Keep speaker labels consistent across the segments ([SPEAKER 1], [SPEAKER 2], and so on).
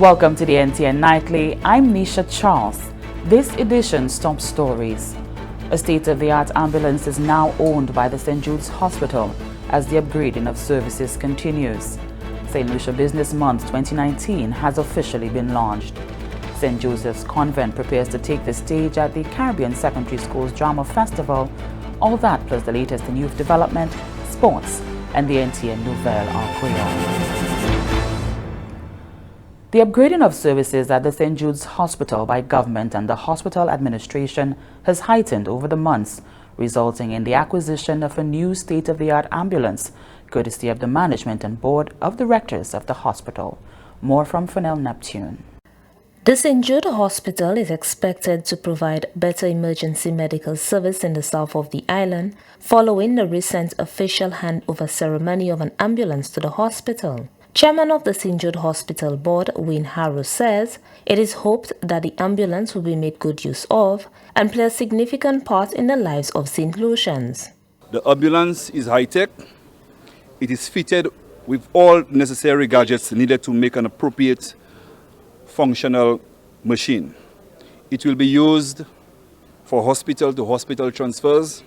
[SPEAKER 1] Welcome to the NTN Nightly. I'm Nisha Charles. This edition's top stories. A state-of-the-art ambulance is now owned by the St. Jude's Hospital as the upgrading of services continues. St. Lucia Business Month 2019 has officially been launched. St. Joseph's Convent prepares to take the stage at the Caribbean Secondary Schools Drama Festival. All that plus the latest in youth development, sports, and the NTN Nouvelle en Creole. The upgrading of services at the St. Jude's Hospital by government and the hospital administration has heightened over the months, resulting in the acquisition of a new state-of-the-art ambulance, courtesy of the management and board of directors of the hospital. More from Fennel Neptune.
[SPEAKER 2] The St. Jude Hospital is expected to provide better emergency medical service in the south of the island, following the recent official handover ceremony of an ambulance to the hospital. Chairman of the St. Jude Hospital Board, Wayne Harrow, says it is hoped that the ambulance will be made good use of and play a significant part in the lives of St. Lucians.
[SPEAKER 3] The ambulance is high-tech. It is fitted with all necessary gadgets needed to make an appropriate functional machine. It will be used for hospital-to-hospital transfers,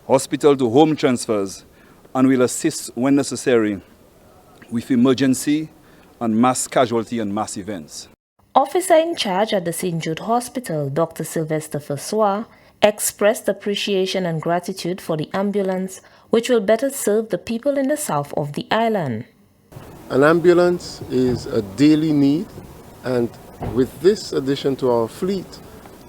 [SPEAKER 3] hospital-to-home transfers, and will assist when necessary with emergency and mass casualty and mass events.
[SPEAKER 2] Officer in charge at the St. Jude Hospital, Dr. Sylvester Fassois, expressed appreciation and gratitude for the ambulance, which will better serve the people in the south of the island.
[SPEAKER 4] An ambulance is a daily need, and with this addition to our fleet,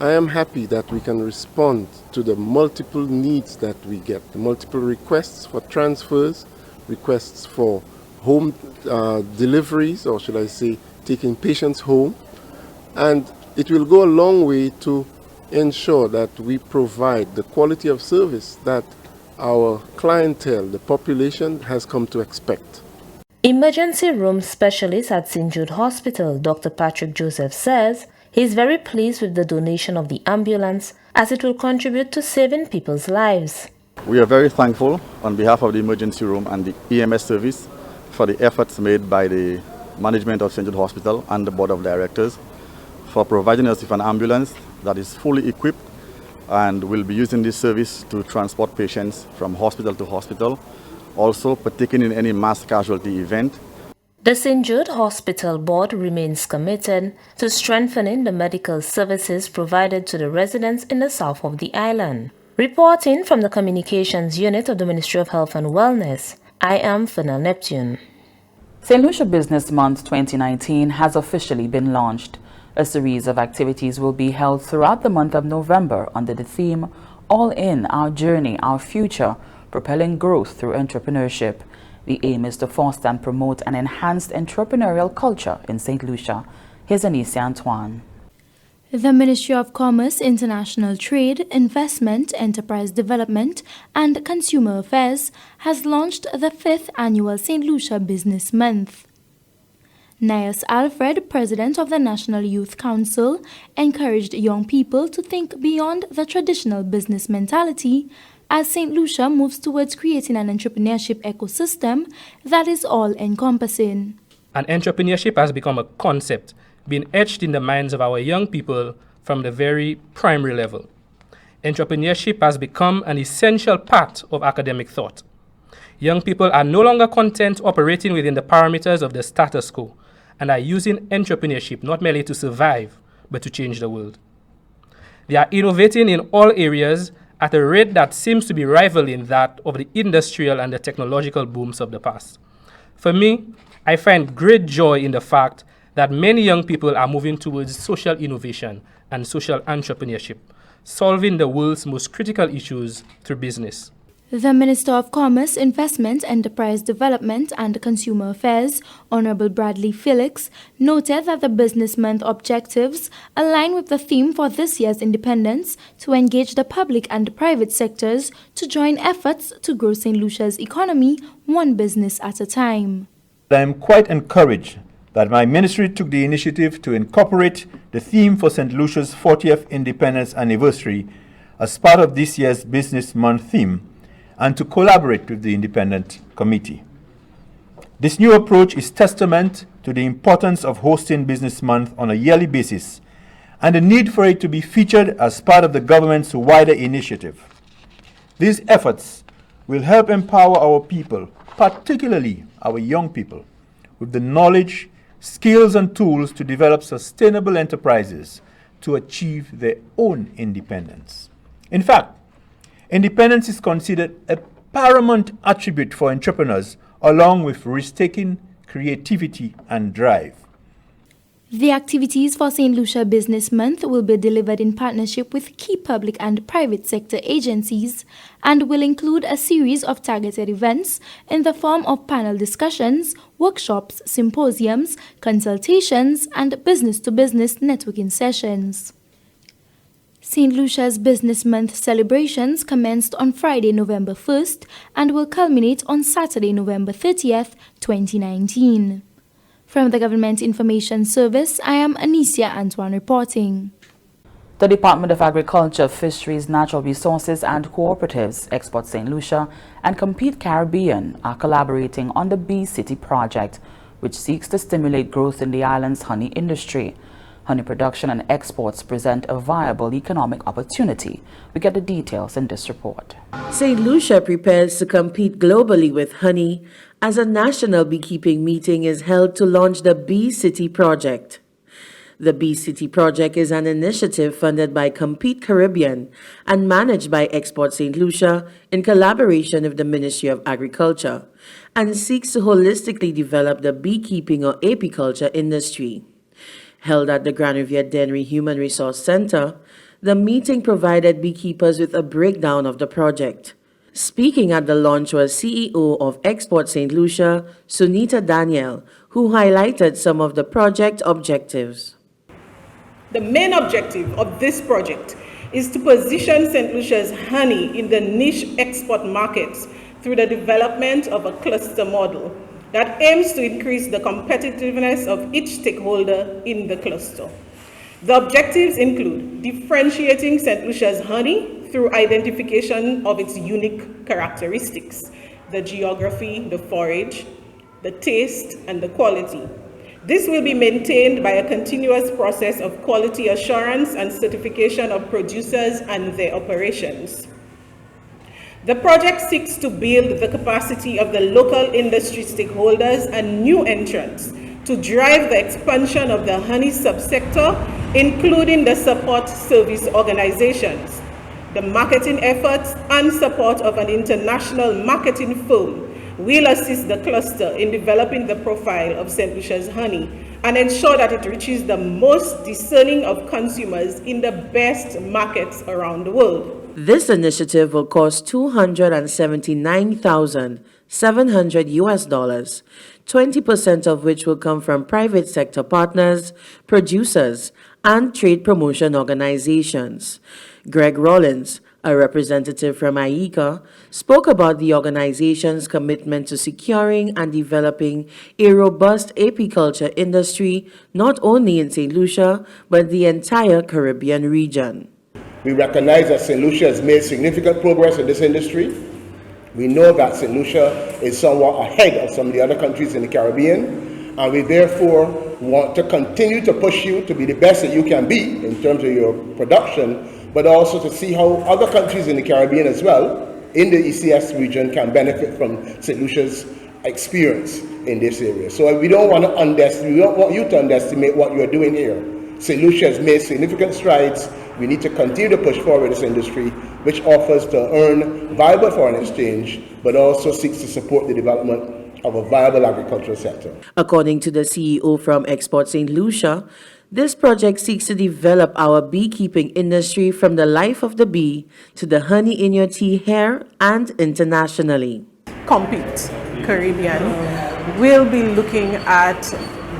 [SPEAKER 4] I am happy that we can respond to the multiple needs that we get, the multiple requests for transfers, requests for home deliveries, or should I say taking patients home, and it will go a long way to ensure that we provide the quality of service that our clientele, the population, has come to expect.
[SPEAKER 2] Emergency room specialist at St. Jude Hospital, Dr. Patrick Joseph, says he is very pleased with the donation of the ambulance as it will contribute to saving people's lives.
[SPEAKER 5] We are very thankful on behalf of the emergency room and the EMS service for the efforts made by the management of St. Jude Hospital and the board of directors for providing us with an ambulance that is fully equipped and will be using this service to transport patients from hospital to hospital, also partaking in any mass casualty event.
[SPEAKER 2] The St. Jude Hospital Board remains committed to strengthening the medical services provided to the residents in the south of the island. Reporting from the Communications Unit of the Ministry of Health and Wellness, I am Fennel Neptune.
[SPEAKER 1] St. Lucia Business Month 2019 has officially been launched. A series of activities will be held throughout the month of November under the theme All In, Our Journey, Our Future, Propelling Growth Through Entrepreneurship. The aim is to foster and promote an enhanced entrepreneurial culture in St. Lucia. Here's Anicia Antoine.
[SPEAKER 6] The Ministry of Commerce, International Trade, Investment, Enterprise Development and Consumer Affairs has launched the 5th annual St. Lucia Business Month. Nias Alfred, president of the National Youth Council, encouraged young people to think beyond the traditional business mentality as St. Lucia moves towards creating an entrepreneurship ecosystem that is all-encompassing.
[SPEAKER 7] And entrepreneurship has become a concept being etched in the minds of our young people from the very primary level. Entrepreneurship has become an essential part of academic thought. Young people are no longer content operating within the parameters of the status quo and are using entrepreneurship not merely to survive, but to change the world. They are innovating in all areas at a rate that seems to be rivaling that of the industrial and the technological booms of the past. For me, I find great joy in the fact that many young people are moving towards social innovation and social entrepreneurship, solving the world's most critical issues through business.
[SPEAKER 6] The Minister of Commerce, Investment, Enterprise Development and Consumer Affairs, Honorable Bradley Felix, noted that the Business Month objectives align with the theme for this year's independence to engage the public and private sectors to join efforts to grow St. Lucia's economy one business at a time.
[SPEAKER 8] I am quite encouraged that my ministry took the initiative to incorporate the theme for St. Lucia's 40th Independence Anniversary as part of this year's Business Month theme and to collaborate with the Independent Committee. This new approach is testament to the importance of hosting Business Month on a yearly basis and the need for it to be featured as part of the government's wider initiative. These efforts will help empower our people, particularly our young people, with the knowledge, skills and tools to develop sustainable enterprises to achieve their own independence. In fact, independence is considered a paramount attribute for entrepreneurs, along with risk-taking, creativity and drive.
[SPEAKER 6] The activities for St. Lucia Business Month will be delivered in partnership with key public and private sector agencies and will include a series of targeted events in the form of panel discussions, workshops, symposiums, consultations, and business-to-business networking sessions. St. Lucia's Business Month celebrations commenced on Friday, November 1st and will culminate on Saturday, November 30th, 2019. From the Government Information Service, I am Anicia Antoine reporting.
[SPEAKER 1] The Department of Agriculture, Fisheries, Natural Resources and Cooperatives, Export St. Lucia, and Compete Caribbean are collaborating on the Bee City project, which seeks to stimulate growth in the island's honey industry. Honey production and exports present a viable economic opportunity. We get the details in this report.
[SPEAKER 9] St. Lucia prepares to compete globally with honey as a national beekeeping meeting is held to launch the Bee City project. The Bee City project is an initiative funded by Compete Caribbean and managed by Export St. Lucia in collaboration with the Ministry of Agriculture and seeks to holistically develop the beekeeping or apiculture industry. Held at the Grand Riviere Dennery Human Resource Center, the meeting provided beekeepers with a breakdown of the project. Speaking at the launch was CEO of Export St. Lucia, Sunita Daniel, who highlighted some of the project objectives.
[SPEAKER 10] The main objective of this project is to position St. Lucia's honey in the niche export markets through the development of a cluster model that aims to increase the competitiveness of each stakeholder in the cluster. The objectives include differentiating St. Lucia's honey through identification of its unique characteristics, the geography, the forage, the taste, and the quality. This will be maintained by a continuous process of quality assurance and certification of producers and their operations. The project seeks to build the capacity of the local industry stakeholders and new entrants to drive the expansion of the honey subsector, including the support service organizations, the marketing efforts and support of an international marketing firm will assist the cluster in developing the profile of St. Lucia's honey and ensure that it reaches the most discerning of consumers in the best markets around the world.
[SPEAKER 9] This initiative will cost $279,700, 20% of which will come from private sector partners, producers, and trade promotion organizations. Greg Rollins, a representative from IECA, spoke about the organization's commitment to securing and developing a robust apiculture industry not only in St. Lucia, but the entire Caribbean region.
[SPEAKER 11] We recognize that St. Lucia has made significant progress in this industry. We know that St. Lucia is somewhat ahead of some of the other countries in the Caribbean, and we therefore want to continue to push you to be the best that you can be in terms of your production, but also to see how other countries in the Caribbean as well, in the ECS region, can benefit from St. Lucia's experience in this area. So we don't want you to underestimate what you're doing here. St. Lucia has made significant strides. We need to continue to push forward this industry, which offers to earn viable foreign exchange, but also seeks to support the development of a viable agricultural sector.
[SPEAKER 9] According to the CEO from Export St. Lucia, this project seeks to develop our beekeeping industry from the life of the bee to the honey in your tea here and internationally.
[SPEAKER 10] Compete Caribbean will be looking at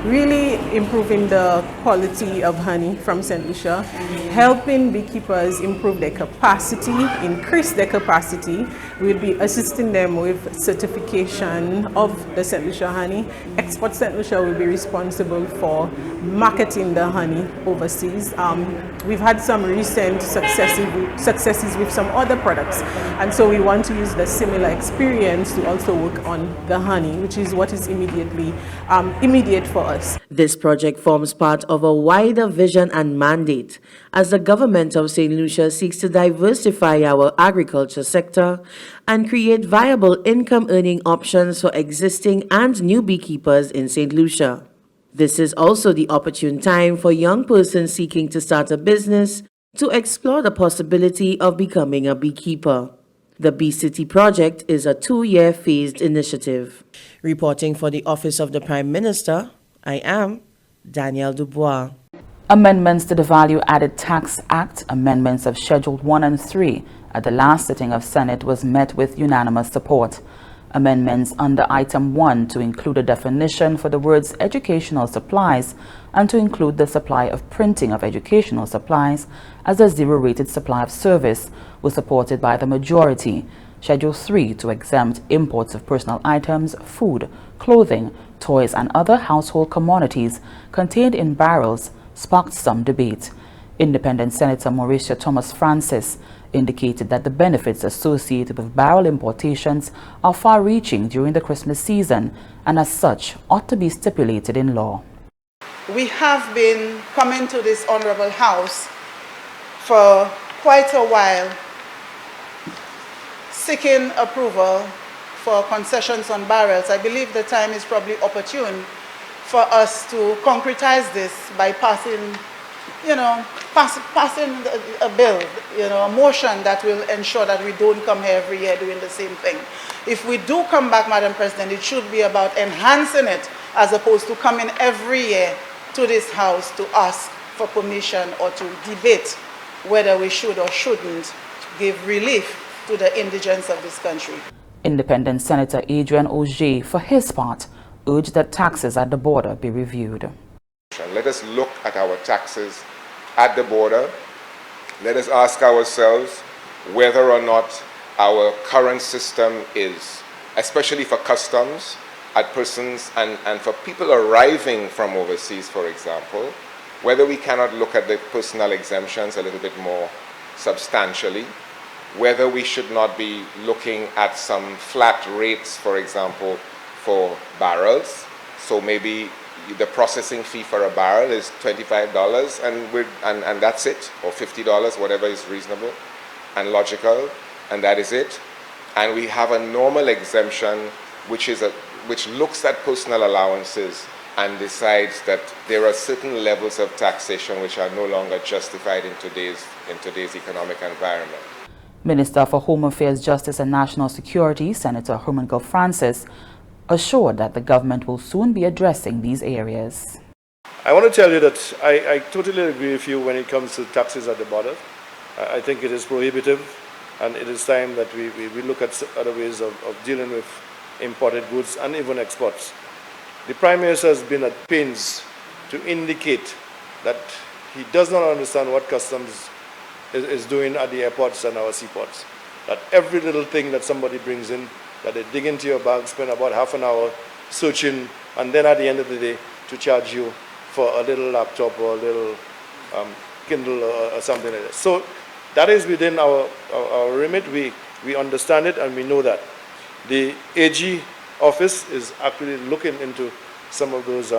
[SPEAKER 10] really improving the quality of honey from St. Lucia, helping beekeepers improve their capacity, increase their capacity, We'll be assisting them with certification of the St. Lucia honey. Export St. Lucia will be responsible for marketing the honey overseas. We've had some recent successes with some other products, and so we want to use the similar experience to also work on the honey, which is what is immediate for us.
[SPEAKER 9] This project forms part of a wider vision and mandate as the government of St. Lucia seeks to diversify our agriculture sector and create viable income-earning options for existing and new beekeepers in St. Lucia. This is also the opportune time for young persons seeking to start a business to explore the possibility of becoming a beekeeper. The Bee City project is a 2-year phased initiative. Reporting for the Office of the Prime Minister, I am Danielle Dubois.
[SPEAKER 1] Amendments to the Value Added Tax Act, amendments of Schedule 1 and 3 at the last sitting of Senate was met with unanimous support. Amendments under Item 1 to include a definition for the words educational supplies and to include the supply of printing of educational supplies as a zero-rated supply of service were supported by the majority. Schedule 3 to exempt imports of personal items, food, clothing, toys and other household commodities contained in barrels sparked some debate. Independent Senator Mauricia Thomas Francis indicated that the benefits associated with barrel importations are far-reaching during the Christmas season and as such ought to be stipulated in law.
[SPEAKER 12] We have been coming to this Honorable House for quite a while seeking approval for concessions on barrels. I believe the time is probably opportune for us to concretize this by passing a bill, a motion that will ensure that we don't come here every year doing the same thing. If we do come back, Madam President, it should be about enhancing it as opposed to coming every year to this House to ask for permission or to debate whether we should or shouldn't give relief to the indigents of this country.
[SPEAKER 1] Independent Senator Adrian Auger, for his part, urged that taxes at the border be reviewed.
[SPEAKER 13] Let us look at our taxes at the border. Let us ask ourselves whether or not our current system is, especially for customs, at persons and for people arriving from overseas, for example, whether we cannot look at the personal exemptions a little bit more substantially, whether we should not be looking at some flat rates, for example, for barrels. So maybe the processing fee for a barrel is $25 and that's it, or $50, whatever is reasonable and logical, and that is it. And we have a normal exemption which looks at personal allowances and decides that there are certain levels of taxation which are no longer justified in today's economic environment.
[SPEAKER 1] Minister for Home Affairs, Justice and National Security, Senator Herman Gil Francis, assured that the government will soon be addressing these areas.
[SPEAKER 14] I want to tell you that I totally agree with you when it comes to taxes at the border. I think it is prohibitive, and it is time that we look at other ways of dealing with imported goods and even exports. The Prime Minister has been at pains to indicate that he does not understand what customs is doing at the airports and our seaports. That every little thing that somebody brings in, that they dig into your bag, spend about half an hour searching, and then at the end of the day to charge you for a little laptop or a little Kindle or something like that. So that is within our remit. We understand it and we know that. The AG office is actually looking into some of those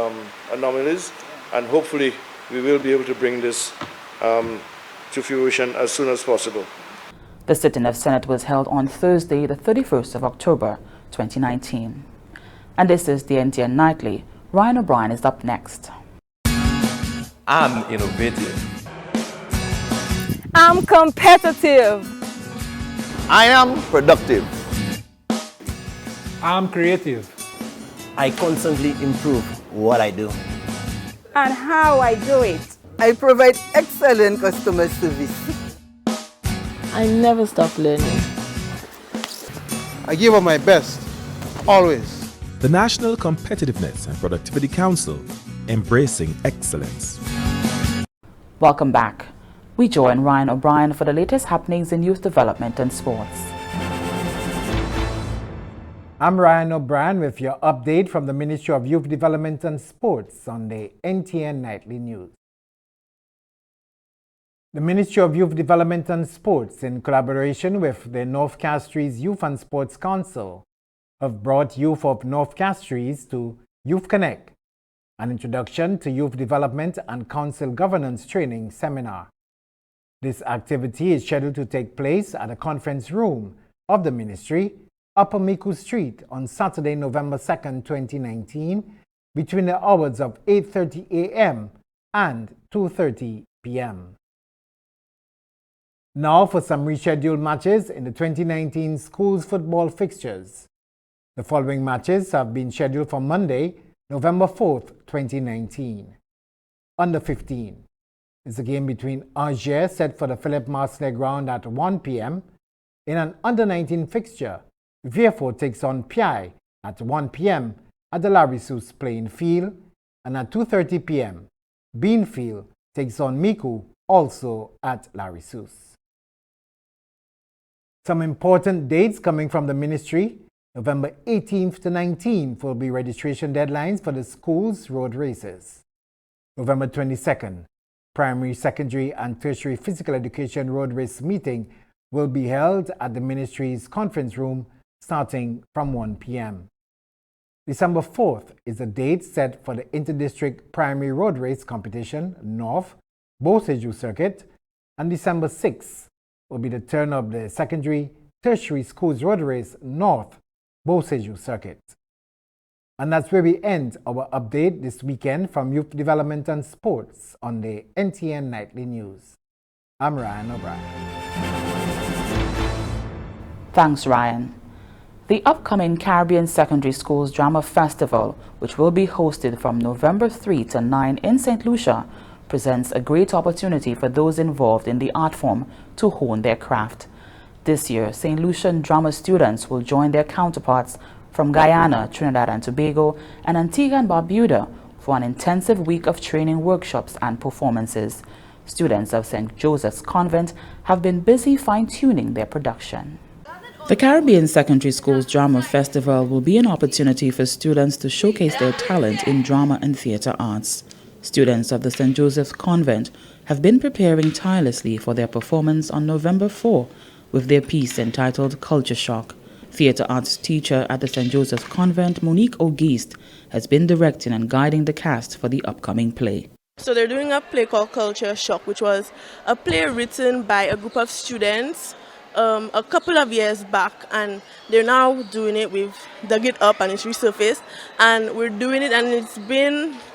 [SPEAKER 14] anomalies, and hopefully we will be able to bring this to fruition as soon as possible.
[SPEAKER 1] The sitting of Senate was held on Thursday, the 31st of October, 2019. And this is the NTN Nightly. Ryan O'Brien is up next.
[SPEAKER 15] I'm innovative.
[SPEAKER 16] I'm competitive.
[SPEAKER 17] I am productive.
[SPEAKER 18] I'm creative.
[SPEAKER 17] I constantly improve what I do.
[SPEAKER 16] And how I do it.
[SPEAKER 19] I provide excellent customer service.
[SPEAKER 20] I never stop learning.
[SPEAKER 21] I give up my best, always.
[SPEAKER 22] The National Competitiveness and Productivity Council, embracing excellence.
[SPEAKER 1] Welcome back. We join Ryan O'Brien for the latest happenings in youth development and sports.
[SPEAKER 3] I'm Ryan O'Brien with your update from the Ministry of Youth Development and Sports on the NTN Nightly News. The Ministry of Youth Development and Sports, in collaboration with the North Castries Youth and Sports Council, have brought youth of North Castries to Youth Connect, an introduction to youth development and council governance training seminar. This activity is scheduled to take place at the conference room of the ministry, Upper Miku Street, on Saturday, November 2nd, 2019, between the hours of 8:30 a.m. and 2:30 p.m. Now for some rescheduled matches in the 2019 schools football fixtures. The following matches have been scheduled for Monday, November 4th, 2019. Under 15 is a game between Angers set for the Philip Marseille ground at 1 p.m. In an under 19 fixture, Vieux takes on Piaille at 1 p.m. at the Larissus playing field, and at 2:30 p.m. Beanfield takes on Miku, also at Larissus. Some important dates coming from the ministry. November 18th to 19th will be registration deadlines for the schools road races. November 22nd, primary, secondary, and tertiary physical education road race meeting will be held at the ministry's conference room starting from 1 p.m. December 4th is the date set for the Interdistrict Primary Road Race Competition, North, Beauséjour Circuit, and December 6th will be the turn of the Secondary Tertiary Schools Road Race, North, Beauséjour Circuit. And that's where we end our update this weekend from Youth Development and Sports on the NTN Nightly News. I'm Ryan O'Brien.
[SPEAKER 1] Thanks, Ryan. The upcoming Caribbean Secondary Schools Drama Festival, which will be hosted from November 3 to 9 in St. Lucia, presents a great opportunity for those involved in the art form to hone their craft. This year, St. Lucian drama students will join their counterparts from Guyana, Trinidad and Tobago, and Antigua and Barbuda for an intensive week of training workshops and performances. Students of St. Joseph's Convent have been busy fine-tuning their production. The Caribbean Secondary Schools Drama Festival will be an opportunity for students to showcase their talent in drama and theatre arts. Students of the St. Joseph's Convent have been preparing tirelessly for their performance on November 4 with their piece entitled Culture Shock. Theatre arts teacher at the St. Joseph's Convent, Monique Auguste, has been directing and guiding the cast for the upcoming play.
[SPEAKER 18] So they're doing a play called Culture Shock, which was a play written by a group of students a couple of years back, and they're now doing it. We've dug it up and it's resurfaced, and we're doing it, and it's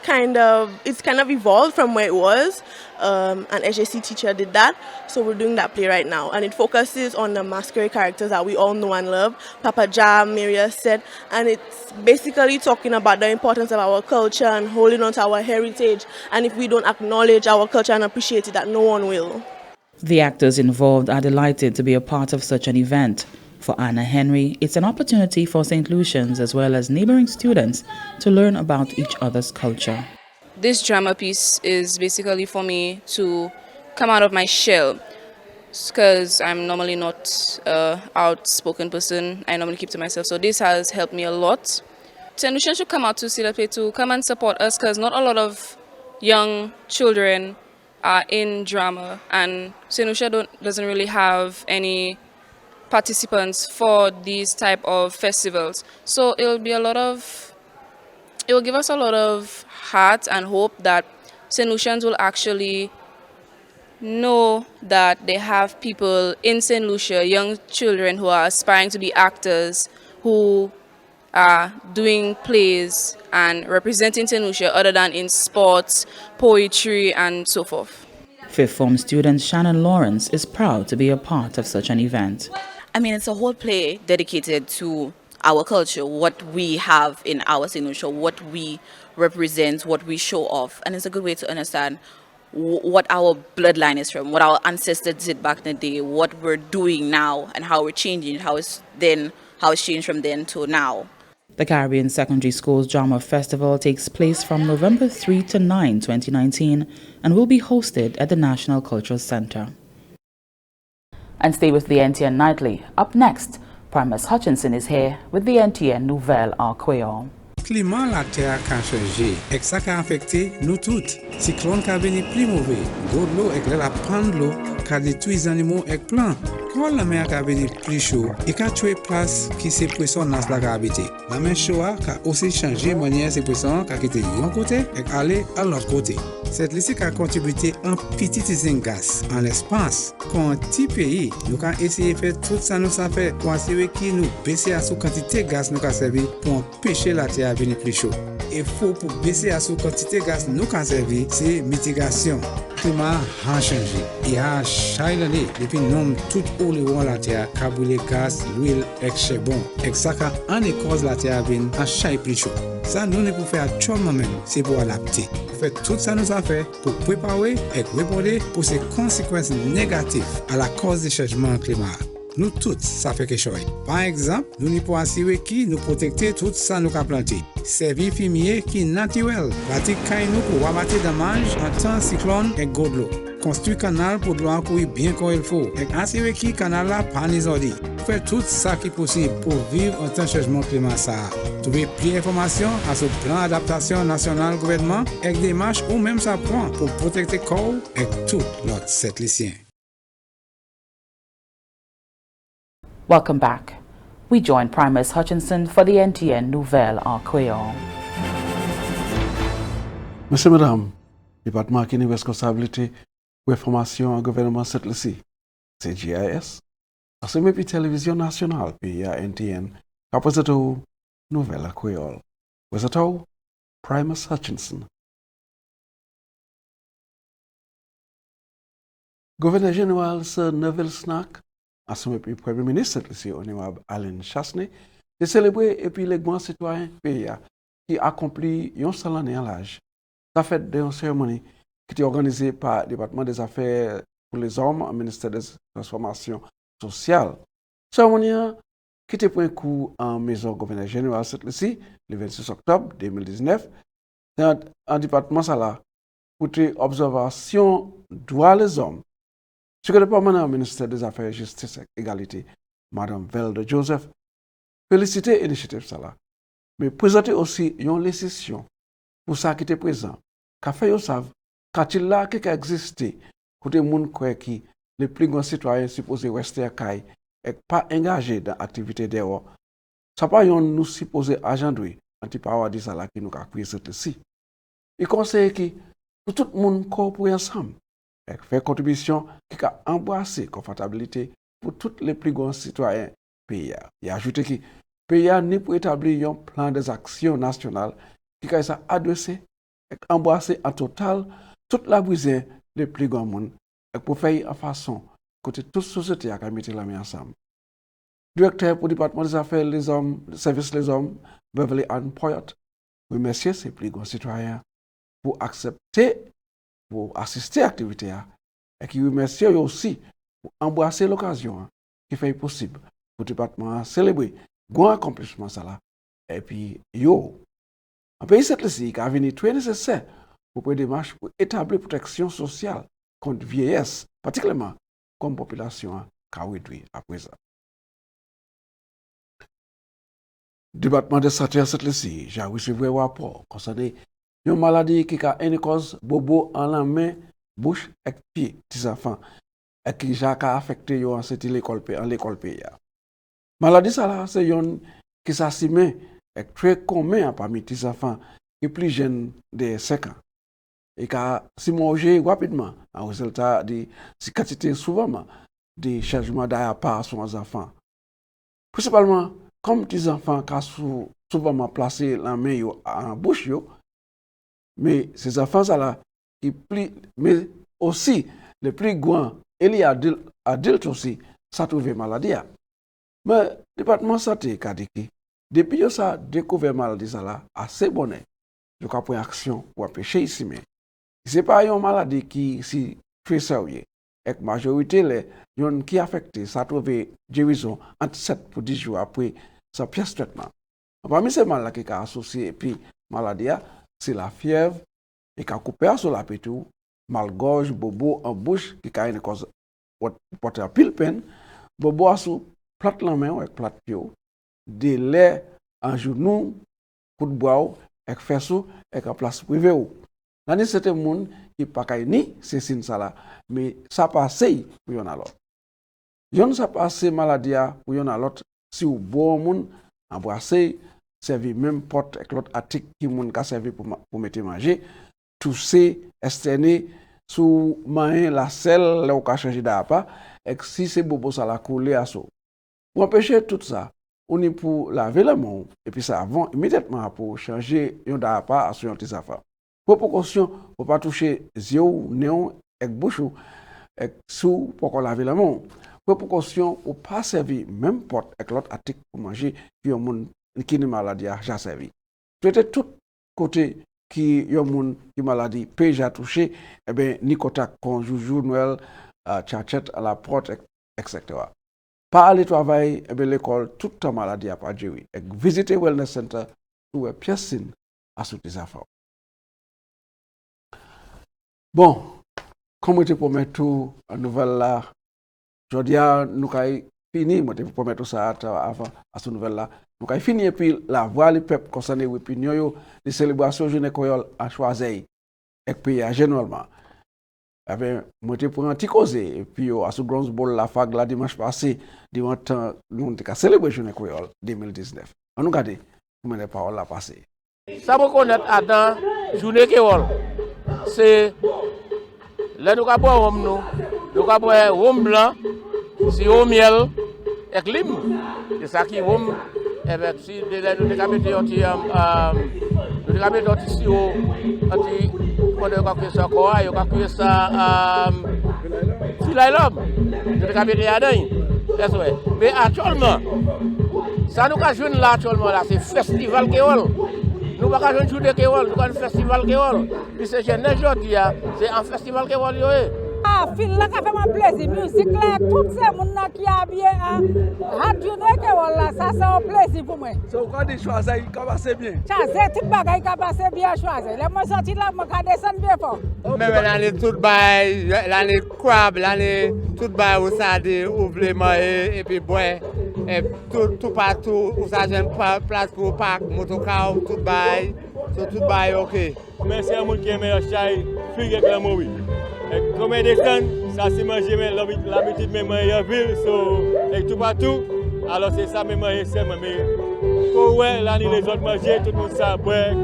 [SPEAKER 18] kind of evolved from where it was. An HAC teacher did that, so we're doing that play right now, and it focuses on the masquerade characters that we all know and love, Papa Jam, Maria said, and it's basically talking about the importance of our culture and holding on to our heritage, and if we don't acknowledge our culture and appreciate it, that no one will.
[SPEAKER 1] The actors involved are delighted to be a part of such an event. For Anna Henry, it's an opportunity for St. Lucians as well as neighboring students to learn about each other's culture.
[SPEAKER 23] This drama piece is basically for me to come out of my shell, because I'm normally not an outspoken person. I normally keep to myself, so this has helped me a lot. St. Lucians should come out to see the play, to come and support us, because not a lot of young children are in drama, and St. Lucia doesn't really have any participants for these type of festivals. So it will give us a lot of heart and hope that St. Lucians will actually know that they have people in St. Lucia, young children who are aspiring to be actors, who are doing plays and representing St. Lucia other than in sports, poetry, and so forth.
[SPEAKER 1] Fifth form student Shannon Lawrence is proud to be a part of such an event.
[SPEAKER 24] I mean, it's a whole play dedicated to our culture, what we have in our St. Lucia, what we represent, what we show off. And it's a good way to understand what our bloodline is from, what our ancestors did back in the day, what we're doing now, and how we're changing, how it's changed from then to now.
[SPEAKER 1] The Caribbean Secondary Schools Drama Festival takes place from November 3 to 9, 2019, and will be hosted at the National Cultural Center. And stay with the NTN Nightly. Up next, Primus Hutchinson is here with the NTN Nouvelle en Creole.
[SPEAKER 2] Climat la terre a changé, et ça a affecté nous toutes. Cyclone qui a venu plus mauvais, gros de l'eau et la panne de l'eau qui a détruit les animaux et plants. Quand la mer a venu plus chaud, et qui a tué place qui s'est poisson dans la habité. La mer chaude a aussi changé manière ces poissons qui a quitté d'un côté et aller à l'autre côté. Cette liste a contribué en petit gaz en l'espace. Quand un petit pays, nous avons essayé de faire tout ça nous a fait pour assurer que nous baisser à sous quantité de gaz nous a servi pour empêcher la terre à venir plus chaud. Il faut pour baisser à sous quantité de gaz nous a servi, c'est mitigation. Le climat a changé. Il a chaque année, depuis nous tout haut le roi la terre, brûler gaz, l'huile et charbon. Et ça en cause la terre vient à chaque plus chaud. Ça nous ne pouvons faire tout même, c'est pour adapter. Fait tout ça nous a fait pour préparer et répondre pour ces conséquences négatives à la cause du changement climatique. Nous tous, ça fait quelque chose. Par exemple, nous ne pouvons assurer qui nous protéger tout ça nous a planté. Servir fumier qui est naturel. Bâtir caille nous pour ramasser dommages en temps cyclone et gros de l'eau. Construire canal pour de l'eau courir bien comme il faut. Et assurer qui canal là pas les faire tout ça qui est possible pour vivre en temps de changement climatique. Trouver plus d'informations à ce plan d'adaptation national gouvernement et des démarches ou même ça prend pour protéger le corps et tout l'autre citoyen.
[SPEAKER 1] Welcome back. We join Primus Hutchinson for the NTN Nouvelle en Creole.
[SPEAKER 4] Monsieur, Madame, le département qui a une responsabilité pour la formation en gouvernement cette ici, c'est GIS. C'est même la télévision nationale, puis NTN, qui a présenté une nouvelle en Creole. Présenté Primus Hutchinson. Gouverneur général Sir Neville Snack, assume le Premier ministre ici, honorable Alain Chastanet, de célébrer et puis les grands citoyens pays qui accomplit un seul année à l'âge. Ça fait une cérémonie qui est organisée par le département des affaires pour les hommes au ministère des transformations sociales. Cérémonie qui était pour un coup en maison gouverneur général ici, le 26 octobre 2019, dans un département ça là pour observation droits des hommes. Ce que le département du ministère des Affaires, Justice et Égalité, Mme Velde Joseph, félicite l'initiative ça là, mais présenter aussi une décision pour ça qui était présent, qu'a fait yo savent, qu'a-t-il là qui existé, côté moun qui les plus grands citoyens supposés rester à Caille et pas engagés dans l'activité dehors. Ça pas yon nous supposé agent doué, anti-power dit ça là qui nous a créé cette ici. Il conseille que tout le monde coopère ensemble. Et faire contribution qui a embrassé confortabilité pour tous les plus grands citoyens pays. Il a ajouté que le pays n'est pour établir un plan des actions nationales qui a adressé et embrassé en total toute la brisée des plus grands monde et pour faire en façon que toute société a mis la main ensemble. Directeur pour le département des affaires les hommes, service les hommes, Beverly Ann Poyot, remercier ces plus grands citoyens pour accepter pour assister à l'activité et qui remercie aussi pour embrasser l'occasion qui fait possible pour le département célébrer grand accomplissement ça là et puis en pays cette ici qui a venu très nécessaire pour prendre des marches pour établir protection sociale contre vieillesse particulièrement comme population qui a réduit à présent. Le département de santé cette ici j'ai reçu un rapport concernant une maladie qui a une cause bobo en la main, bouche et pied des enfants et qui a affecté l'école pays. Maladie ça là c'est une qui s'assume est très commun parmi les enfants qui plus jeunes de 5 ans et qui a simulé rapidement en résultat de quantité souvent des changements d'adaptation aux enfants. Principalement comme les enfants qui sont souvent placés la main en bouche mais ces enfants là mais aussi les plus grands et les adultes aussi ça trouve maladie. Mais le département santé a dit que depuis que ça découvert maladie ça là assez bonne je crois pour action pour empêcher ici mais c'est pas une maladie qui si très sérieux et la majorité les gens qui affecté ça trouve guérison entre 7 pour 10 jours après sa pièce de traitement. Parmi ces maladies qui sont associées et puis maladie c'est la fièvre et qui a coupé sur la pétou, mal-gorge, bobo en bouche qui a une cause porter pile peine, bobo sous plat la main avec plat pio, de lait en genou, coup de bois, avec fessou, avec en place privé. Dans certains monde qui pas ni c'est signe ça là, mais ça passe pour yon a l'autre. Yon ça passe maladie pour yon a l'autre si ou bon monde embrasser servi même porte avec l'autre article qui moun ka servi pour mettre manger, tousser, esterner sous main la selle là ou ka changer d'apa et si c'est bobo ça la couler à so. Pour empêcher tout ça, on est pour laver la main et puis ça avant immédiatement pour changer yon d'apa à son petit affaire. Pour précaution, pour pas toucher yeux, néon et bouche et sous pour qu'on laver la main. Pour précaution, pour pas servir même porte avec l'autre article pour manger qui yon moun qui ni maladie a déjà servi. Peut-être tout côté qui yon moun qui maladie peut déjà touché, eh ben ni contact con joujou Noël, tchatchet à la porte, etc. Pas aller travailler, eh ben l'école toute ta maladie a pas joué. Visiter wellness center ou pièce à sous des affaires. Bon, comme je te promets tout la nouvelle là, je dis nous avons fini, je te promets tout ça avant à ce nouvelle là. Nous avons fini et puis la voix du peuple concerné l'opinion de célébration journée créole à choisir et puis généralement. Eh bien, moi je prends un petit cause et puis à ce grand bol la fag la dimanche passé, devant nous avons célébré journée créole 2019. On nous regarde comment les paroles la passé.
[SPEAKER 5] Ça me connaît à dans journée créole. C'est là nous avons nous avons rhum blanc, si au miel et lim. C'est ça qui rhum avec si nous avons mettre un sirop anti on a ça quoi, on a ça filet l'homme. Nous avons mettre dedans. Mais actuellement ça nous avons joué là actuellement là, c'est festival créole. Nous ne pouvons pas jouer de Kéol, nous avons un festival Kéol. Puis c'est aujourd'hui, c'est un festival Kéol.
[SPEAKER 16] Ah, film là, ça fait mon plaisir. Musique là, tout ces gens qui a bien, radio de Kéol là, ça c'est un plaisir pour moi.
[SPEAKER 5] C'est pourquoi des choisis, il passe bien.
[SPEAKER 16] Choisis, tout bagage qui passe bien choisi. Les moi sorti là, moi quand descendre bien fort.
[SPEAKER 6] Même l'année tout bail, l'année crabe, l'année tout bail où ça dit ouvrir manger et puis boire. Et tout partout où ça j'aime pas place pour parc motocar tout bail ok.
[SPEAKER 7] Mais c'est un monde qui aime acheter fruits avec la mouille. Et comme des cannes, ça c'est manger mais l'habitude même en ville et tout partout. Alors c'est ça même c'est mais pour ouais l'année les autres manger tout le monde ça boire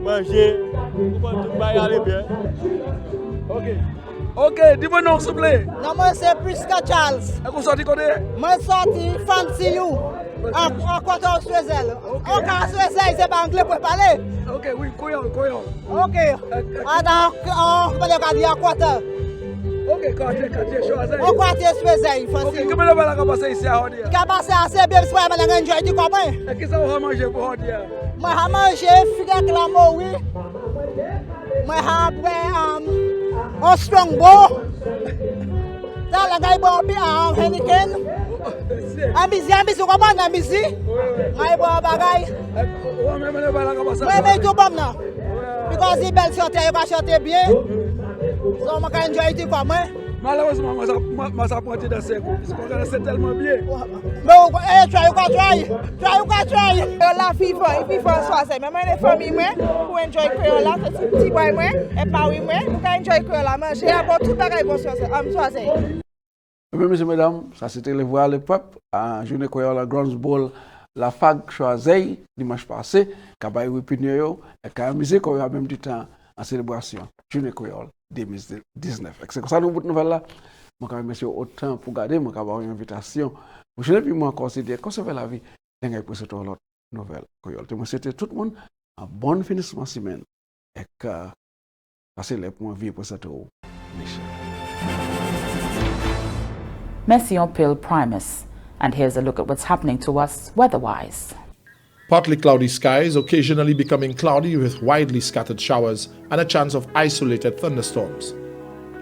[SPEAKER 7] manger tout bail aller bien.
[SPEAKER 5] OK. Ok, dis-moi non, s'il vous plaît.
[SPEAKER 8] Non, moi c'est Prisca Charles.
[SPEAKER 5] Et vous sortez quoi?
[SPEAKER 8] Moi sorti Fancy You. En quartier Suezel. En quartier Suezel, c'est pas anglais pour parler.
[SPEAKER 5] Ok, oui, couillon.
[SPEAKER 8] Ok. Attends, on va dire à quartier.
[SPEAKER 5] Ok, quartier Suezel.
[SPEAKER 8] En quartier Suezel, Fancy You.
[SPEAKER 5] Ok, comment on va passer ici à Hodia?
[SPEAKER 8] On va passer assez bien, parce que on va enjoy du comment.
[SPEAKER 5] Et qu'est-ce qu'on va manger pour Hodia?
[SPEAKER 8] Moi, je vais manger figue avec la moui. Moi, je vais un strong bow. Dans la gaille bon bien Heineken. Ambizi comment ambizi? Moi bon bagaille. Moi mais tout bon là. Because il belle chanter, il va chanter bien. So moi quand enjoy tout comme moi.
[SPEAKER 5] Malheureusement moi ça prend dans ces groupes parce qu'on c'est tellement bien.
[SPEAKER 8] Mais try.
[SPEAKER 16] La FIFA, il faut choisir. Même les familles moi pour enjoy créole là, c'est petit boy moi et pas oui moi, pour enjoy créole là, manger bon tout bagaille bon choisir.
[SPEAKER 4] Mesdames et mesdames, ça c'était le voir le peuple à journée créole la Grand Bowl la fag choisi dimanche passé, kabay opinion et ka musique qu'on a même du temps en célébration journée créole 2019. C'est comme ça nous bout nouvelle là. Moi quand monsieur autant pour garder moi ka une invitation. Je ne puis moi considérer conserver la vie ngay pour cette autre nouvelle créole. Moi c'était tout le monde un bon finissement semaine et que passer les points vie pour cette mission.
[SPEAKER 1] Messi on Pill Primus, and here's a look at what's happening to us weather-wise.
[SPEAKER 25] Partly cloudy skies, occasionally becoming cloudy with widely scattered showers and a chance of isolated thunderstorms.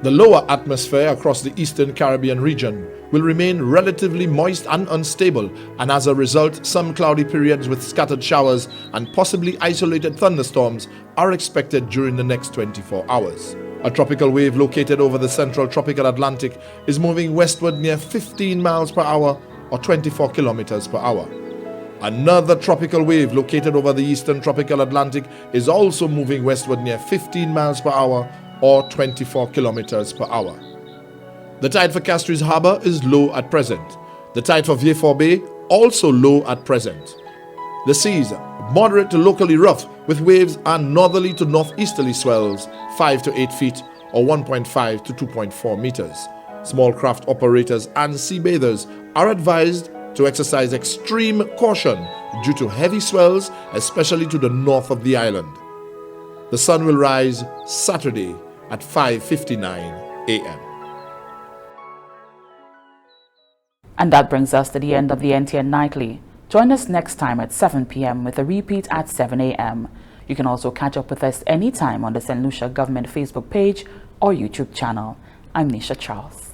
[SPEAKER 25] The lower atmosphere across the eastern Caribbean region will remain relatively moist and unstable, and as a result, some cloudy periods with scattered showers and possibly isolated thunderstorms are expected during the next 24 hours. A tropical wave located over the central tropical Atlantic is moving westward near 15 miles per hour or 24 kilometers per hour. Another tropical wave located over the eastern tropical Atlantic is also moving westward near 15 miles per hour or 24 kilometers per hour. The tide for Castries Harbour is low at present. The tide for Vieux-Fort Bay also low at present. The seas moderate to locally rough with waves and northerly to northeasterly swells 5 to 8 feet or 1.5 to 2.4 meters. Small craft operators and sea bathers are advised to exercise extreme caution due to heavy swells, especially to the north of the island. The sun will rise Saturday at 5:59 a.m.
[SPEAKER 1] And that brings us to the end of the NTN Nightly. Join us next time at 7 p.m. with a repeat at 7 a.m. You can also catch up with us anytime on the St. Lucia Government Facebook page or YouTube channel. I'm Nisha Charles.